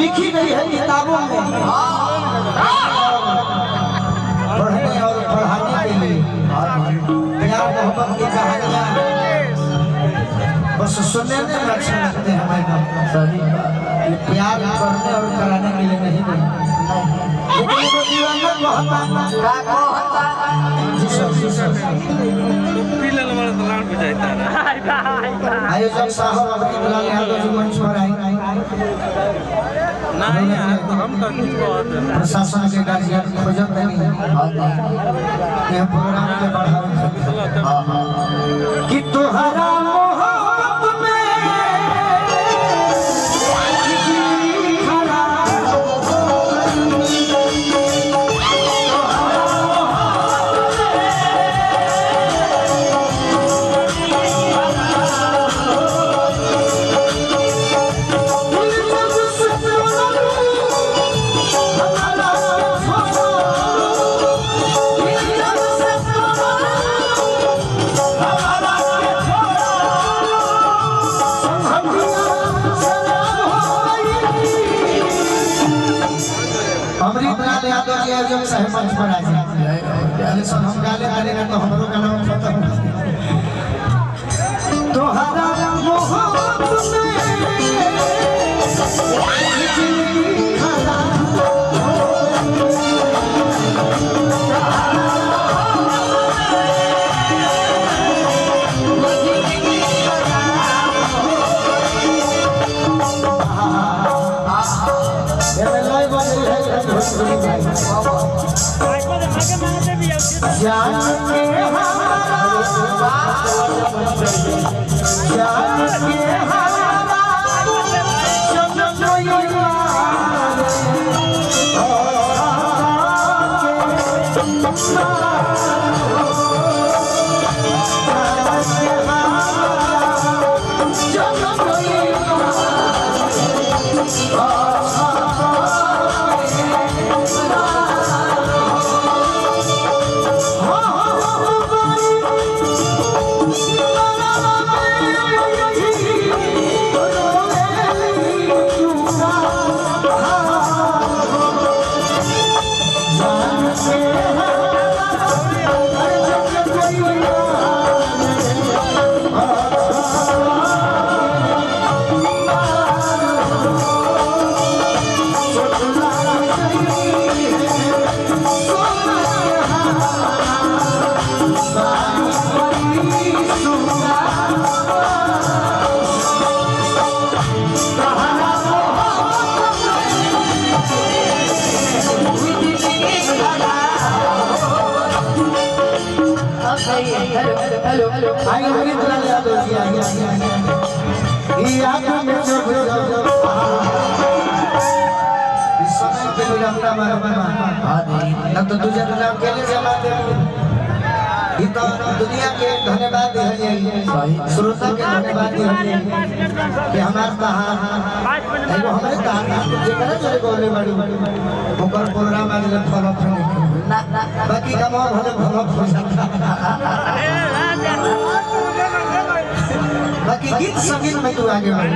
लिखी गई है किताबों में पढ़ने और पढ़ाने के लिए प्यार मोहब्बत की कहानियां बस सुनने में अच्छा लगते हैं मैडम। प्यार करने और कराने के लिए नहीं लेकिन वो दीवाना आयोजक साहब अपनी दुलाल यादव जी मंच पर आए प्रशासन के गार्जियन खोजत नहीं है प्रोग्राम के बढ़ावे कि तोहरा मोहब्बत में आयोजक साहब मंच पर आ जाए हम गाले गालेगा तो हमारो गाना खत्म तोहरा मोहब्बत में जान के आइए दुलाल यादव जी आइए इस समय के लिए अपना न तो तुझे नाम अकेले जमा दे ये तो दुनिया के धन्यवाद है श्रोता के धन्यवाद है कि हमारे कहा एगो हमारे कहा जेकरा चले बोले बड़ी ओकर प्रोग्राम आज फॉलो बाकी कमा भले भलो हो जाता बाकी गीत संगीत में तू आगे बढ़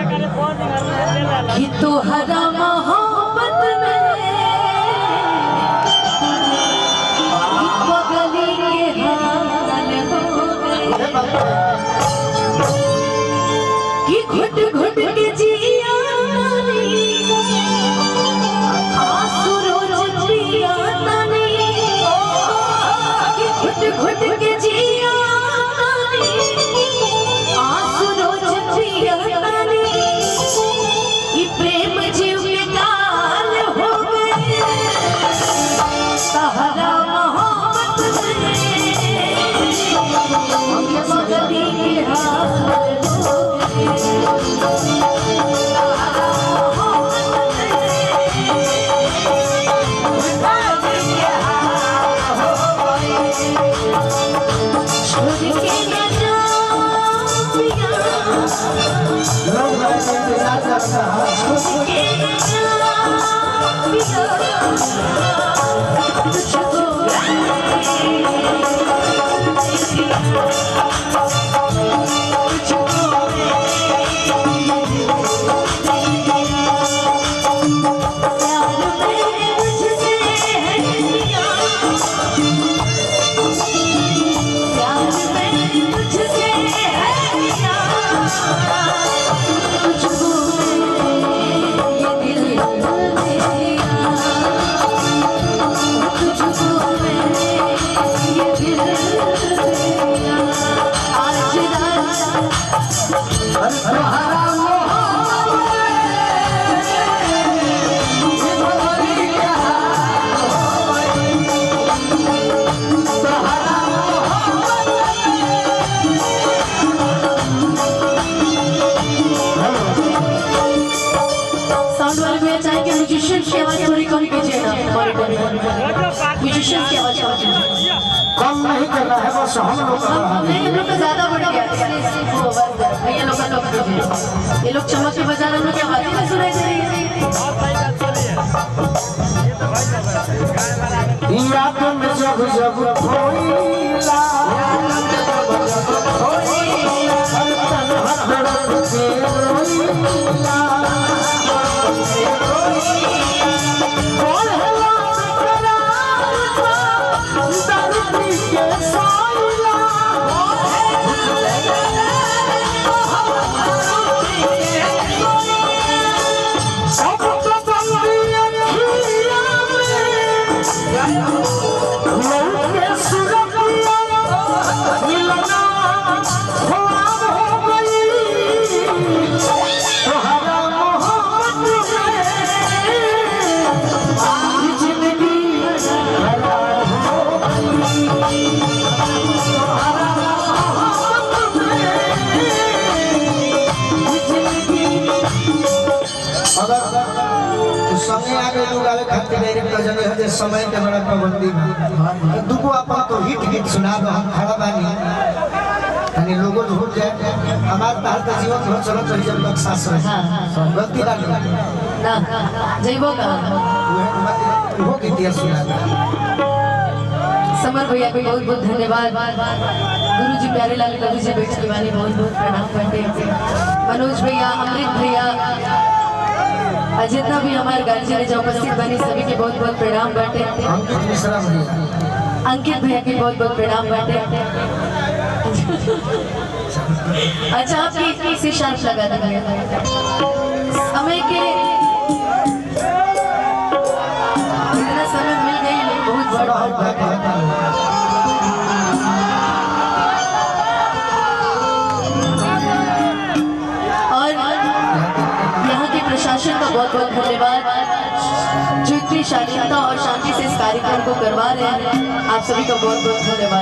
कि तोहरा मोहब्बत में बगली के हाल हो गए कि घुट घुट के जिया आंसू रोज पिया तनी कि घुट घुट के जिया प्रेम जीव के काल हो गए सहारा मोहब्बत में मगदी के हाल हो गए भैया चाहेंगे म्यूजिशियन की आवाज थोड़ी कम कीजिए ना, म्यूजिशियन की आवाज कम कीजिए। कम नहीं करना है, बस हम लोग नहीं, हम लोग का ज्यादा बढ़ गया, इसलिए सिर्फ वो भैया लोग का लोग कीजिए। ये लोग चमक के बजा रहे, हम लोग की आवाज नहीं सुनाई दे रही है। याद में जब जब खोइला समय आगे लोग आवे खातिर डायरेक्ट जगह है जे समय के बड़ा पाबंदी में दुगो अपन तो हिट हिट सुना दो, हम खड़ा बानी यानी लोगों झूठ जाए हमार तार तो जीवन हो चलो तो जब तक सास रहे गलती ना जइबो का वो गीतिया सुना दो। समर भैया को बहुत बहुत धन्यवाद। गुरुजी प्यारे लाल कवि जी बैठे वाली बहुत बहुत प्रणाम करते हैं। मनोज भैया, अमृत भैया, जितना भी हमारे गार्जियन जो उपस्थित बनी सभी के बहुत बहुत प्रणाम करते हैं। अंकित मिश्रा भैया, अंकित भैया के बहुत बहुत प्रणाम करते हैं। अच्छा, आपकी इसी शांत लगा देंगे समय के इतना समय मिल गई बहुत बड़ा और यहाँ के प्रशासन का बहुत बहुत धन्यवाद जो इतनी शालीनता और शांति से इस कार्यक्रम को करवा रहे हैं। आप सभी का बहुत बहुत धन्यवाद।